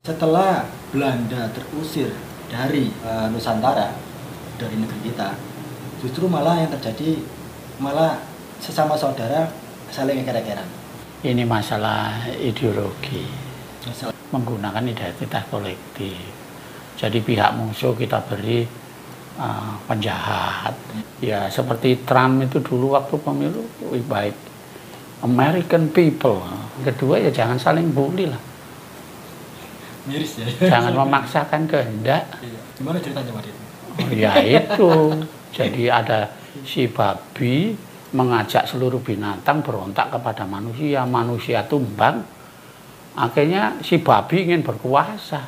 Setelah Belanda terusir dari Nusantara, dari negeri kita, justru malah yang terjadi malah sesama saudara saling eker-ekeran. Ini masalah ideologi, menggunakan identitas kolektif. Jadi pihak musuh kita beri penjahat. Ya seperti Trump itu dulu waktu pemilu, lebih baik American people. Kedua ya jangan saling bully lah. Miris ya. Jangan memaksakan kehendak. Gimana ceritanya Pak? Oh, ya itu. Jadi ada si babi mengajak seluruh binatang berontak kepada manusia. Manusia tumbang. Akhirnya si babi ingin berkuasa.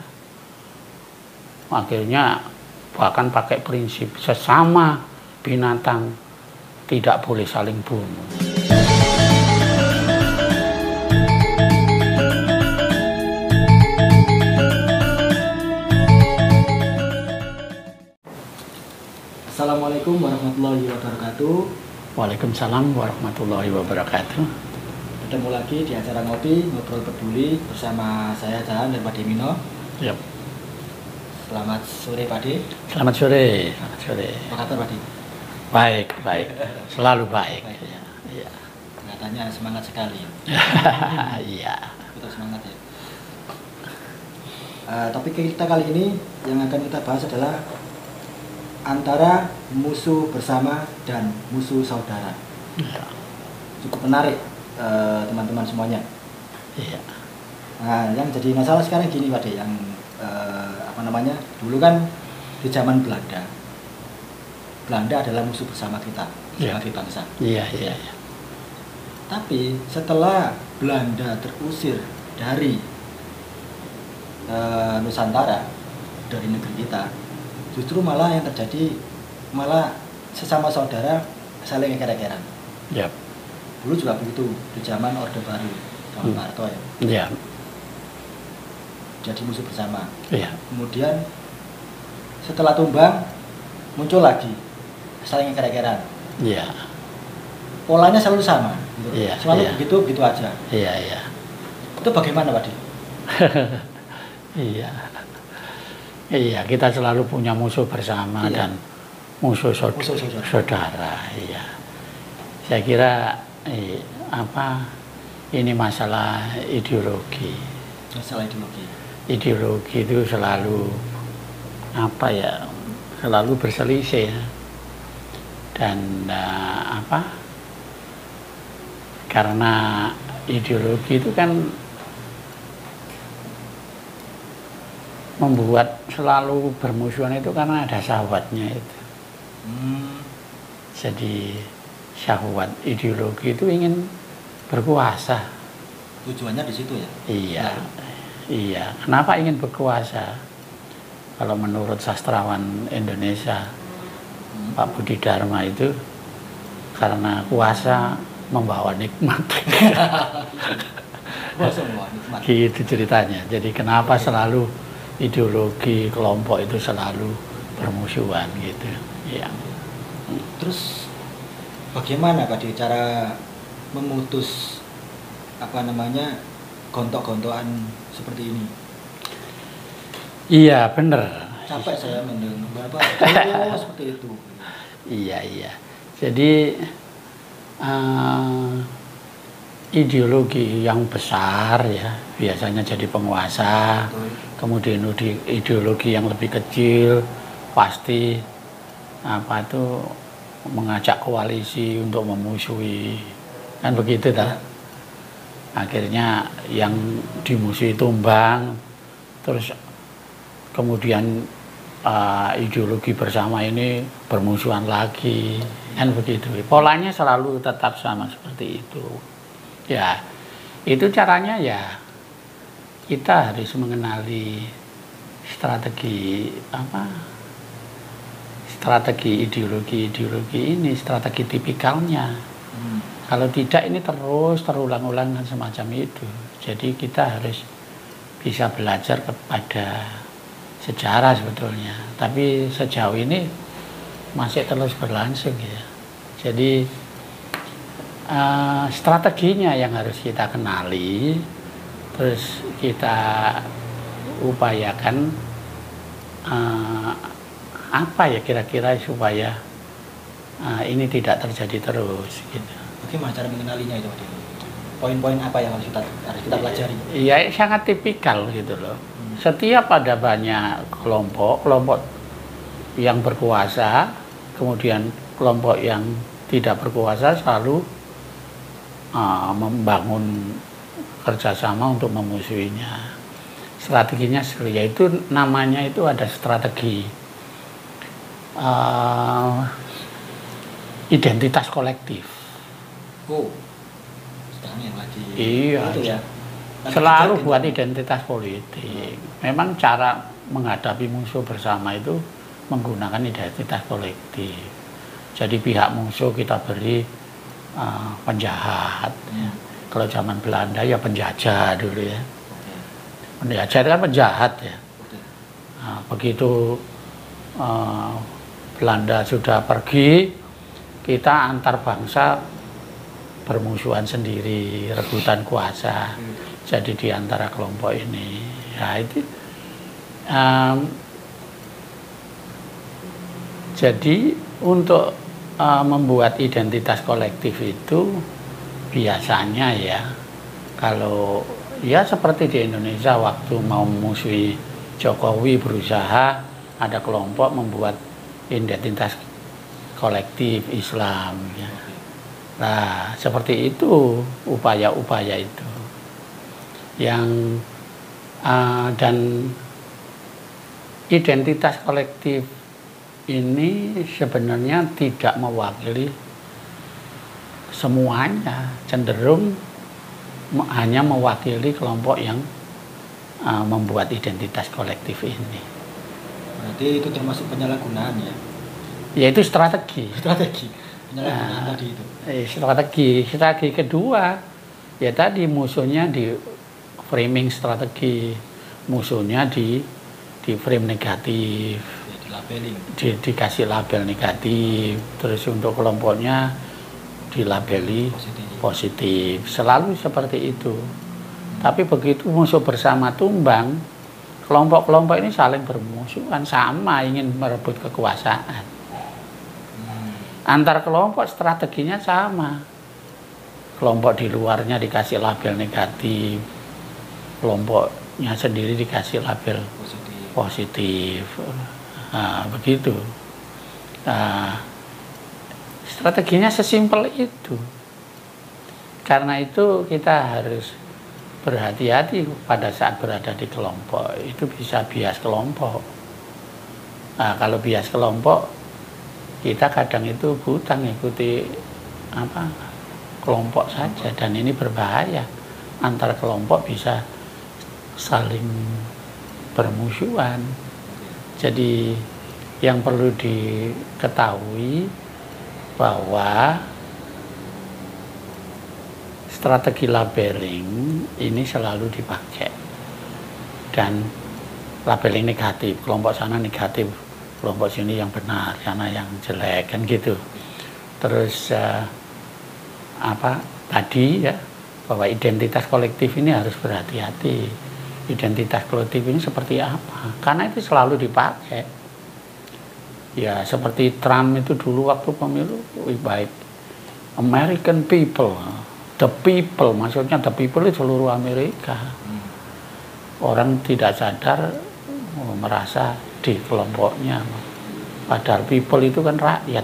Akhirnya bahkan pakai prinsip sesama binatang tidak boleh saling bunuh. Assalamualaikum warahmatullahi wabarakatuh. Waalaikumsalam warahmatullahi wabarakatuh. Ketemu lagi di acara Ngobrol Peduli bersama saya Jahan dan Pak Demino. Yep. Selamat sore Pak De. Selamat sore. Selamat sore. Apa kabar Pak De? Baik, baik. Selalu baik. Iya. Kelihatannya semangat sekali. Iya. Tetap semangat ya. Topik kita kali ini yang akan kita bahas adalah antara musuh bersama dan musuh saudara. Ya. Cukup menarik teman-teman semuanya. Iya. Nah, yang jadi masalah sekarang gini Pak De, yang dulu kan di zaman Belanda adalah musuh bersama kita sebagai bangsa. Iya, iya, iya. Tapi setelah Belanda terusir dari Nusantara, dari negeri kita, justru malah yang terjadi malah sesama saudara saling eker-ekeran. Yep. Dulu juga begitu di zaman Orde Baru, zaman Pak Harto ya. Iya. Jadi musuh bersama. Iya. Kemudian setelah tumbang muncul lagi saling eker-ekeran. Iya. Polanya selalu sama. Gitu. Iya. Selalu iya. begitu aja. Iya, iya. Itu bagaimana Pak De? Iya. Iya, kita selalu punya musuh bersama dan musuh saudara. Iya. Saya kira ini masalah ideologi. Masalah ideologi. Ideologi itu selalu selalu berselisih ya. Dan karena ideologi itu kan membuat selalu bermusuhan itu karena ada syahwatnya itu. Jadi syahwat ideologi itu ingin berkuasa. Tujuannya di situ ya? Iya, iya. Kenapa ingin berkuasa? Kalau menurut sastrawan Indonesia, Pak Budi Dharma itu karena kuasa membawa nikmat. Kuasa membawa nikmat. Gitu ceritanya. Jadi kenapa selalu ideologi kelompok itu selalu bermusuhan gitu. Ya. Terus bagaimana Pak De cara memutus gontok-gontokan seperti ini? Iya benar. Capek saya mendengar seperti itu. Iya iya. Jadi ideologi yang besar ya biasanya jadi penguasa. Betul. Kemudian ideologi yang lebih kecil pasti mengajak koalisi untuk memusuhi, kan begitu tak? Akhirnya yang dimusuhi tumbang, terus kemudian ideologi bersama ini bermusuhan lagi, kan begitu. Polanya selalu tetap sama seperti itu. Ya, itu caranya ya. Kita harus mengenali strategi ideologi ini, strategi tipikalnya. Kalau tidak ini terus terulang-ulang dan semacam itu. Jadi kita harus bisa belajar kepada sejarah sebetulnya. Tapi sejauh ini masih terus berlangsung ya. Jadi strateginya yang harus kita kenali, terus kita diupayakan apa ya kira-kira supaya ini tidak terjadi terus gitu. Bagaimana cara mengenalinya itu, Pak? Poin-poin apa yang harus kita pelajari? Iya, sangat tipikal gitu loh. Setiap ada banyak kelompok yang berkuasa, kemudian kelompok yang tidak berkuasa selalu membangun kerjasama untuk memusuhinya. Strateginya yaitu namanya itu ada strategi identitas kolektif. Oh, sekarang yang lagi iya, itu ya. Selalu buat identitas politik. Memang cara menghadapi musuh bersama itu menggunakan identitas kolektif. Jadi pihak musuh kita beri penjahat. Ya. Kalau zaman Belanda ya penjajah dulu ya. Penjajah itu kan penjahat ya. Nah, begitu Belanda sudah pergi, kita antar bangsa bermusuhan sendiri, rebutan kuasa. Jadi di antara kelompok ini, ya itu. Jadi untuk membuat identitas kolektif itu biasanya ya, kalau ya seperti di Indonesia waktu mau memusuhi Jokowi berusaha ada kelompok membuat identitas kolektif Islam ya. Nah, seperti itu upaya-upaya itu yang dan identitas kolektif ini sebenarnya tidak mewakili semuanya, cenderung hanya mewakili kelompok yang membuat identitas kolektif ini. Berarti itu termasuk penyalahgunaan ya? Yaitu strategi. Strategi penyalahgunaan tadi itu. Strategi kedua ya tadi musuhnya di framing strategi, musuhnya di frame negatif, dikasih label negatif, terus untuk kelompoknya dilabeli positif. Selalu seperti itu. Tapi begitu musuh bersama tumbang, kelompok-kelompok ini saling bermusuhan, sama ingin merebut kekuasaan. Antar kelompok strateginya sama. Kelompok di luarnya dikasih label negatif, kelompoknya sendiri dikasih label positif. Nah, begitu. Nah, strateginya sesimpel itu. Karena itu kita harus berhati-hati pada saat berada di kelompok. Itu bisa bias kelompok. Nah, kalau bias kelompok, kita kadang itu buta ngikuti kelompok saja, dan ini berbahaya. Antar kelompok bisa saling bermusuhan. Jadi yang perlu diketahui bahwa strategi labeling ini selalu dipakai, dan labeling negatif, kelompok sana negatif, kelompok sini yang benar, sana yang jelek, kan gitu. Terus tadi ya, bahwa identitas kolektif ini harus berhati-hati. Identitas kolektif ini seperti apa? Karena itu selalu dipakai. Ya seperti Trump itu dulu waktu pemilu, baik American people, the people, maksudnya the people itu seluruh Amerika. Orang tidak sadar merasa di kelompoknya. Padahal people itu kan rakyat.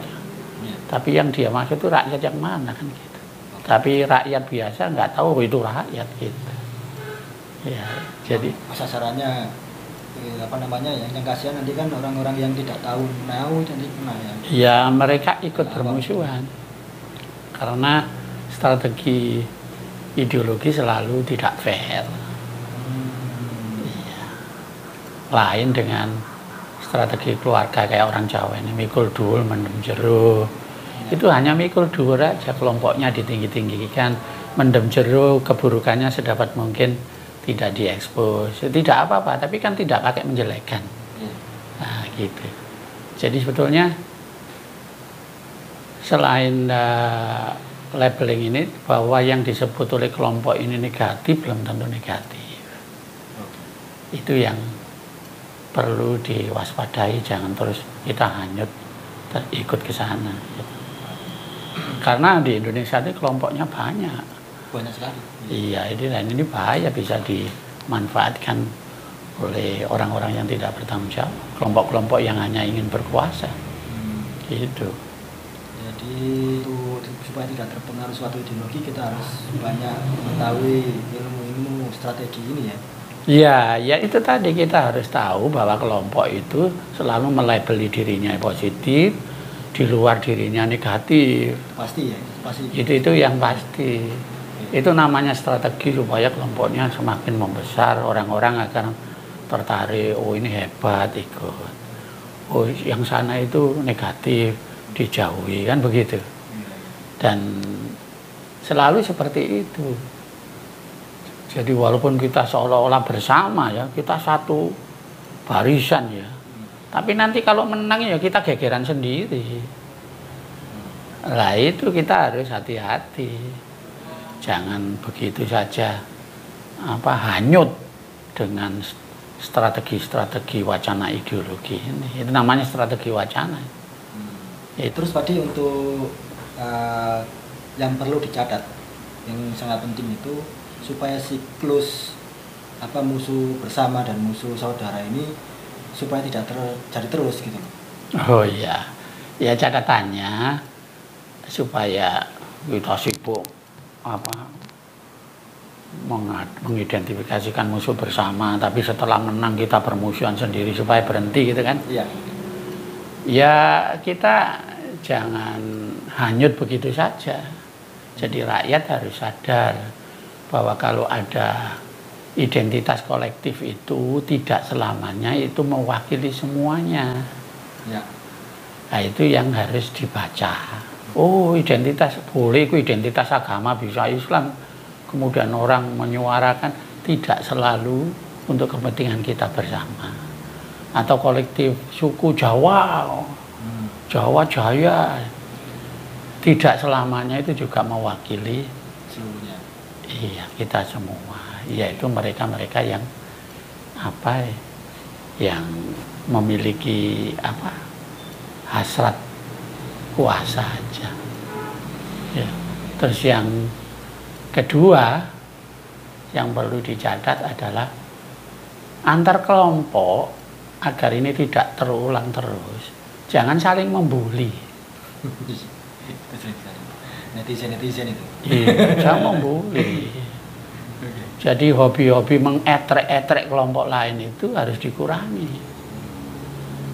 Tapi yang dia maksud itu rakyat yang mana kan gitu. Tapi rakyat biasa nggak tahu itu rakyat gitu. Ya, jadi sasarannya yang kasihan nanti kan orang-orang yang tidak tahu jadi ya. Ya mereka ikut bermusuhan. Karena strategi ideologi selalu tidak fair. Iya. Lain dengan strategi keluarga kayak orang Jawa ini, mikul dhuwur mendem jero. Itu hanya mikul dhuwur aja, kelompoknya ditinggi-tinggikan, mendem jero, keburukannya sedapat mungkin tidak diekspos, tidak apa-apa, tapi kan tidak pakai menjelekkan. Nah gitu. Jadi sebetulnya selain labeling ini, bahwa yang disebut oleh kelompok ini negatif belum tentu negatif. Itu yang perlu diwaspadai, jangan terus kita hanyut ikut ke sana. Karena di Indonesia ini kelompoknya banyak. Banyak sekali. Iya, ini bahaya, bisa dimanfaatkan oleh orang-orang yang tidak bertanggung jawab, kelompok-kelompok yang hanya ingin berkuasa. Gitu. Jadi supaya tidak terpengaruh suatu ideologi, kita harus banyak mengetahui ilmu-ilmu strategi ini ya. Iya, ya itu tadi, kita harus tahu bahwa kelompok itu selalu melabeli dirinya positif, di luar dirinya negatif. Pasti ya, pasti. Itu yang pasti. Itu namanya strategi supaya kelompoknya semakin membesar, orang-orang akan tertarik, oh ini hebat, ikut. Oh yang sana itu negatif, dijauhi, kan begitu. Dan selalu seperti itu. Jadi walaupun kita seolah-olah bersama ya, kita satu barisan ya. Tapi nanti kalau menang ya kita gegeran sendiri. Nah itu kita harus hati-hati. Jangan begitu saja hanyut dengan strategi-strategi wacana ideologi ini. Itu namanya strategi wacana. Terus tadi untuk yang perlu dicatat, yang sangat penting itu supaya siklus musuh bersama dan musuh saudara ini supaya tidak terjadi terus gitu. Oh iya, ya catatannya supaya kita sibuk mengidentifikasikan musuh bersama, tapi setelah menang kita bermusuhan sendiri supaya berhenti gitu kan? Iya. Ya kita jangan hanyut begitu saja. Jadi rakyat harus sadar bahwa kalau ada identitas kolektif itu tidak selamanya itu mewakili semuanya. Ya. Nah itu yang harus dibaca. Oh identitas boleh, itu identitas agama bisa Islam. Kemudian orang menyuarakan tidak selalu untuk kepentingan kita bersama. Atau kolektif suku Jawa, Jawa Jaya, tidak selamanya itu juga mewakili seluruhnya. Iya, kita semua. Yaitu mereka-mereka yang yang memiliki hasrat kuasa aja. Ya. Terus yang kedua yang perlu dicatat adalah antar kelompok agar ini tidak terulang terus. Jangan saling membuli. Netizen itu. Iya, jangan membuli. Jadi hobi-hobi mengetrek-etrek kelompok lain itu harus dikurangi.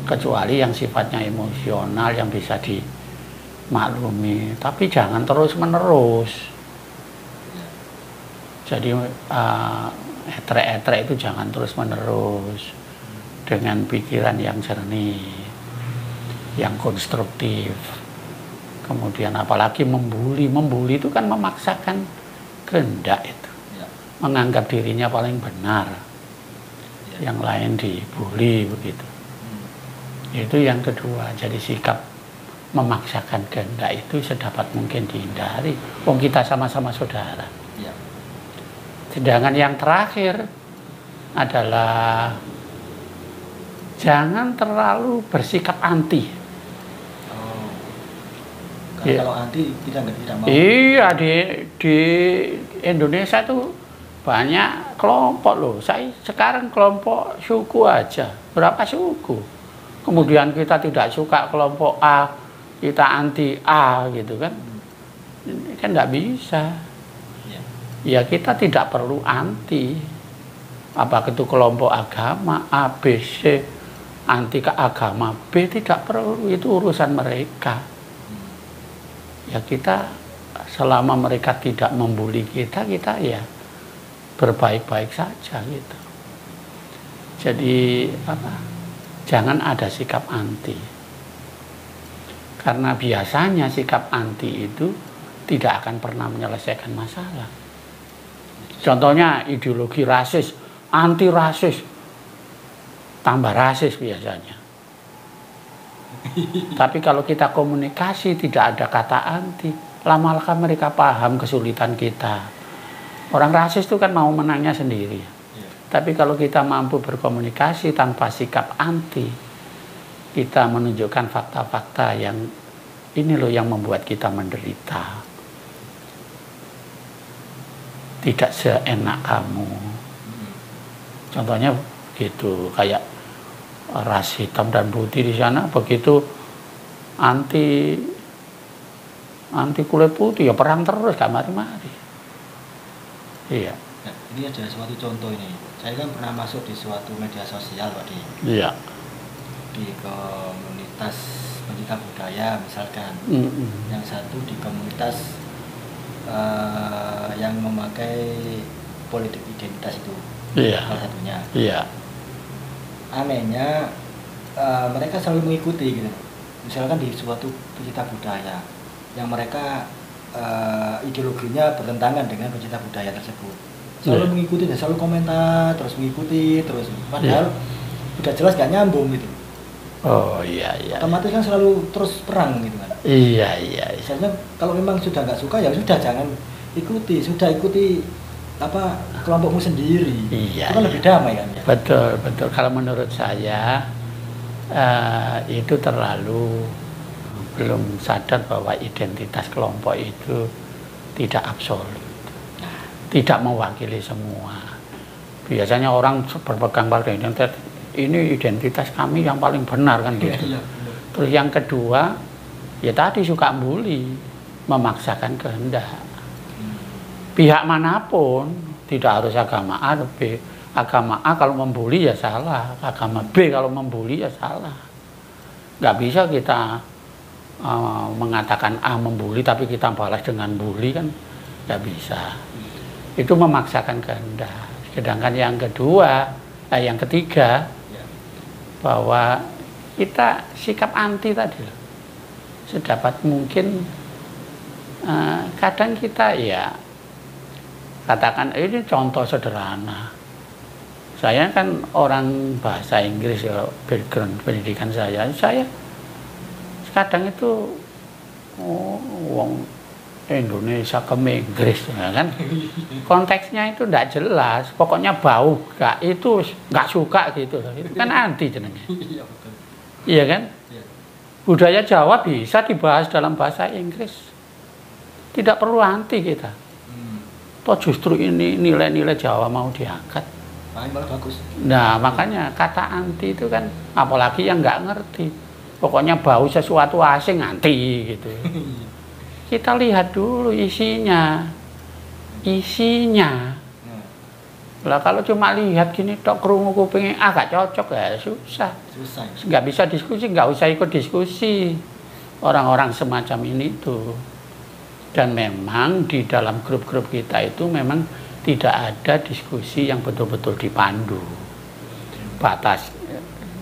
Kecuali yang sifatnya emosional yang bisa dimaklumi. Tapi jangan terus-menerus. Jadi etrek-etrek itu jangan terus-menerus. Dengan pikiran yang jernih, yang konstruktif. Kemudian apalagi membuli itu kan memaksakan kehendak itu. Menganggap dirinya paling benar, yang lain dibully begitu. Itu yang kedua. Jadi sikap memaksakan kehendak itu sedapat mungkin dihindari. Wong kita sama-sama saudara. Sedangkan yang terakhir adalah jangan terlalu bersikap anti. Kalau anti kita tidak mau. Iya, di Indonesia tuh banyak kelompok loh. Saya sekarang kelompok suku aja, berapa suku. Kemudian kita tidak suka kelompok A, kita anti A gitu kan. Kan nggak bisa. Ya kita tidak perlu anti. Apa itu kelompok agama A, B, C, anti ke agama B, tidak perlu, itu urusan mereka. Ya kita selama mereka tidak membuli kita ya berbaik-baik saja gitu. Jadi jangan ada sikap anti. Karena biasanya sikap anti itu tidak akan pernah menyelesaikan masalah. Contohnya ideologi rasis, anti rasis, tambah rasis biasanya. Tapi kalau kita komunikasi tidak ada kata anti, lama-lama mereka paham kesulitan kita. Orang rasis itu kan mau menangnya sendiri. Tapi kalau kita mampu berkomunikasi tanpa sikap anti, kita menunjukkan fakta-fakta yang ini loh yang membuat kita menderita. Tidak seenak kamu. Contohnya gitu, kayak ras hitam dan putih di sana begitu anti kulit putih ya perang terus gak mari-mari. Iya. Nah, ini ada suatu contoh ini. Saya kan pernah masuk di suatu media sosial Pak Di. Iya. Di komunitas pencinta budaya misalkan. Yang satu di komunitas yang memakai politik identitas itu. Iya. Salah satunya. Iya. Anehnya mereka selalu mengikuti gitu. Misalkan di suatu pencinta budaya yang mereka ideologinya bertentangan dengan pencinta budaya tersebut, selalu mengikuti dan selalu komentar terus mengikuti terus, padahal udah jelas gak nyambung gitu. Oh iya. Otomatis kan selalu terus perang gitu kan. Iya. Misalnya kalau memang sudah nggak suka ya sudah jangan ikuti, apa kelompokmu sendiri. Iya, itu kan lebih damai kan ya. Betul. Kalau menurut saya itu terlalu belum sadar bahwa identitas kelompok itu tidak absolut, tidak mewakili semua. Biasanya orang berpegang pada identitas, ini identitas kami yang paling benar kan gitu. Terus yang kedua, ya tadi suka bully, memaksakan kehendak. Pihak manapun, tidak harus agama A atau B. Agama A kalau membuli ya salah, agama B kalau membuli ya salah. Nggak bisa kita mengatakan A membuli tapi kita balas dengan bully kan nggak bisa. Itu memaksakan kehendak. Sedangkan yang ketiga bahwa kita sikap anti tadi loh. Sedapat mungkin kadang kita ya katakan ini contoh sederhana. Saya kan orang bahasa Inggris ya, background pendidikan saya kadang itu wong Indonesia ke Inggris ya kan. Konteksnya itu tidak jelas, pokoknya bau gak itu nggak suka gitu. Itu kan anti jenenge. Iya kan? Budaya Jawa bisa dibahas dalam bahasa Inggris. Tidak perlu anti kita. Toh justru ini nilai-nilai Jawa mau diangkat. Malah bagus. Nah makanya kata anti itu kan apalagi yang nggak ngerti. Pokoknya bau sesuatu asing anti gitu. Kita lihat dulu isinya. Lah kalau cuma lihat gini tok krungu kupingnya agak cocok ya susah. Nggak bisa diskusi, nggak usah ikut diskusi orang-orang semacam ini tuh. Dan memang di dalam grup-grup kita itu memang tidak ada diskusi yang betul-betul dipandu. Batas,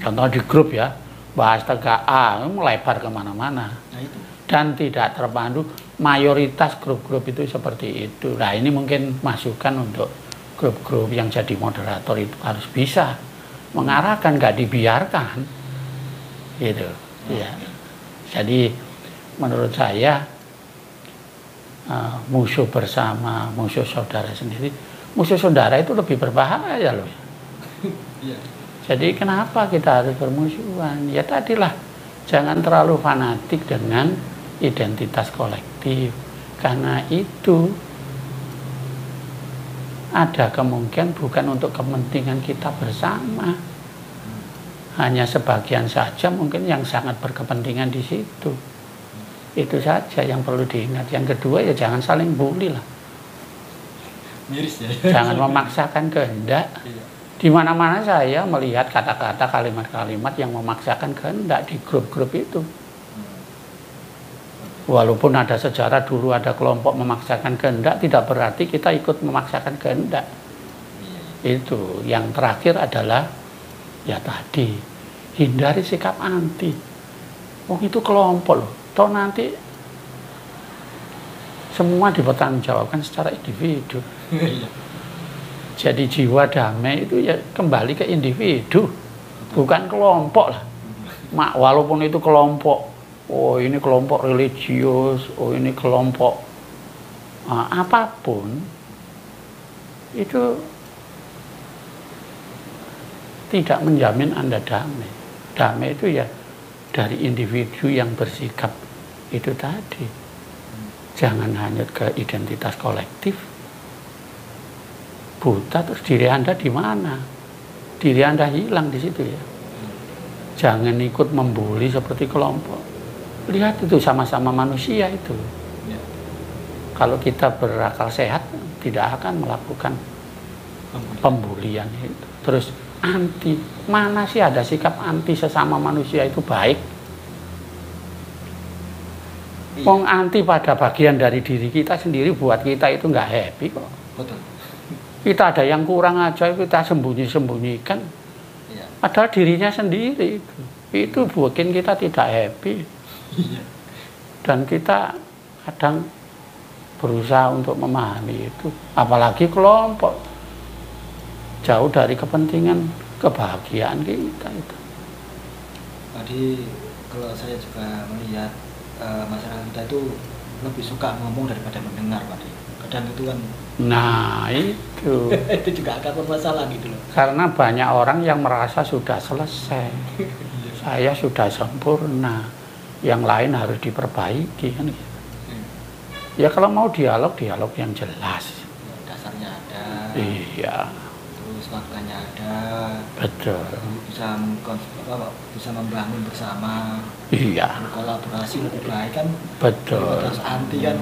contoh di grup ya, bahas tegak A, melebar kemana-mana. Dan tidak terpandu, mayoritas grup-grup itu seperti itu. Nah ini mungkin masukan untuk grup-grup yang jadi moderator itu harus bisa mengarahkan, nggak dibiarkan. Gitu. Ya. Jadi menurut saya, musuh bersama, musuh saudara sendiri. Musuh saudara itu lebih berbahaya loh. Jadi kenapa kita harus bermusuhan? Ya tadilah, jangan terlalu fanatik dengan identitas kolektif. Karena itu ada kemungkinan bukan untuk kepentingan kita bersama. Hanya sebagian saja mungkin yang sangat berkepentingan di situ. Itu saja yang perlu diingat. Yang kedua ya jangan saling bully lah. Miris ya. Jangan memaksakan kehendak. Di mana-mana saya melihat kata-kata, kalimat-kalimat yang memaksakan kehendak di grup-grup itu. Walaupun ada sejarah dulu ada kelompok memaksakan kehendak, tidak berarti kita ikut memaksakan kehendak. Itu. Yang terakhir adalah ya tadi, hindari sikap anti. Oh itu kelompok loh. Toh nanti semua dipertanggungjawabkan secara individu. Jadi jiwa damai itu ya kembali ke individu, bukan kelompok lah. Walaupun itu kelompok, oh ini kelompok religius, oh ini kelompok apapun, itu tidak menjamin Anda damai. Damai itu ya dari individu yang bersikap itu tadi. Jangan hanyut ke identitas kolektif. Buta terus diri Anda di mana? Diri Anda hilang di situ ya. Jangan ikut membuli seperti kelompok. Lihat itu sama-sama manusia itu. Kalau kita berakal sehat, tidak akan melakukan pembulian itu. Terus anti, mana sih ada sikap anti sesama manusia itu baik? Wong anti pada bagian dari diri kita sendiri, buat kita itu nggak happy kok. Betul. Kita ada yang kurang aja kita sembunyi-sembunyikan. Iya. Padahal dirinya sendiri itu bikin kita tidak happy. Iya. Dan kita kadang berusaha untuk memahami itu, apalagi kelompok jauh dari kepentingan kebahagiaan kita itu. Tadi kalau saya juga melihat masyarakat kita itu lebih suka ngomong daripada mendengar, Pak. Kadang itu kan. Nah itu. Itu juga akar permasalahan gitu loh. Karena banyak orang yang merasa sudah selesai, saya sudah sempurna, yang lain harus diperbaiki kan gitu. Ya kalau mau dialog yang jelas. Dasarnya ada. Iya. Terus faktanya ada. Betul. Bisa membangun bersama. Iya. Berkolaborasi lebih baik kan. Betul. Terus anti kan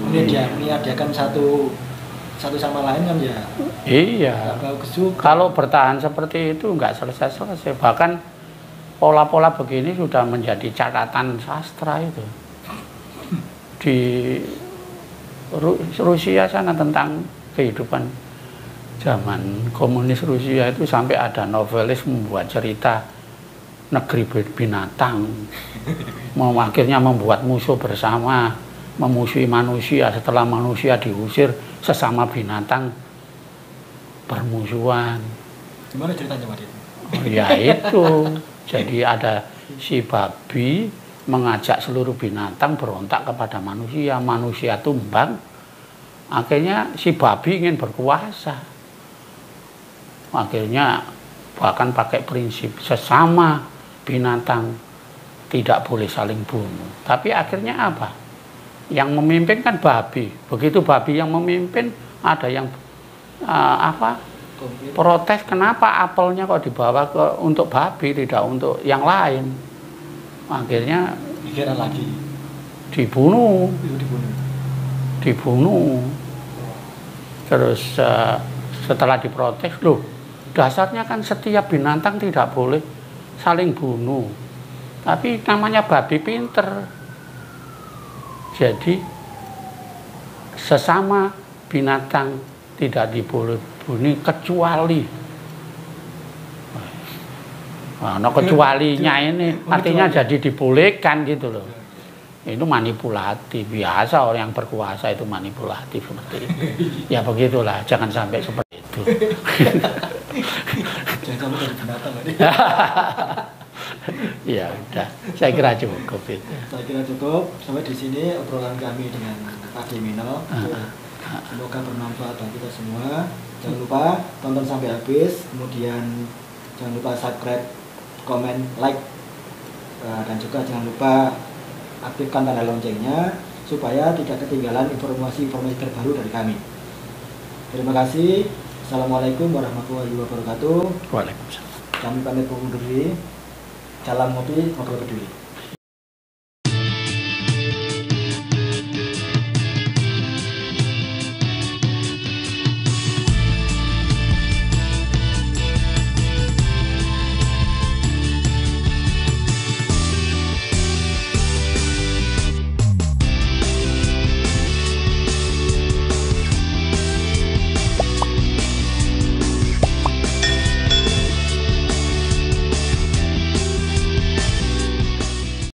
menyediakan satu sama lain kan ya. Iya. Kalau bertahan seperti itu nggak selesai-selesai. Bahkan pola-pola begini sudah menjadi catatan sastra itu. Di Rusia sana tentang kehidupan zaman komunis Rusia itu sampai ada novelis membuat cerita negeri binatang, akhirnya membuat musuh bersama, memusuhi manusia, setelah manusia diusir sesama binatang bermusuhan. Gimana ceritanya Pak? Oh, ya itu, jadi ada si babi mengajak seluruh binatang berontak kepada manusia, manusia tumbang, akhirnya si babi ingin berkuasa, akhirnya bahkan pakai prinsip sesama binatang tidak boleh saling bunuh. Tapi akhirnya apa? Yang memimpin kan babi, begitu babi yang memimpin ada yang protes, kenapa apelnya kok dibawa untuk babi tidak untuk yang lain. Akhirnya lagi dibunuh. Terus setelah diprotes, loh dasarnya kan setiap binatang tidak boleh saling bunuh, tapi namanya babi pinter, jadi sesama binatang tidak diboleh bunuh kecuali. Nah, kecualinya ini artinya jadi dibolehkan gitu loh. Itu manipulatif, biasa orang yang berkuasa itu manipulatif seperti itu. Ya begitulah, jangan sampai seperti itu. Jangan sampai dari binatang tadi. Ya udah, saya kira cukup itu. Saya kira cukup. Sampai di sini obrolan kami dengan Pak Demino. Semoga bermanfaat bagi kita semua. Jangan lupa tonton sampai habis, kemudian jangan lupa subscribe, komen, like, dan juga jangan lupa aktifkan tanda loncengnya supaya tidak ketinggalan informasi-informasi terbaru dari kami. Terima kasih. Assalamualaikum warahmatullahi wabarakatuh. Waalaikumsalam. Kami pamit undur diri. Salam ngopi, ngobrol peduli.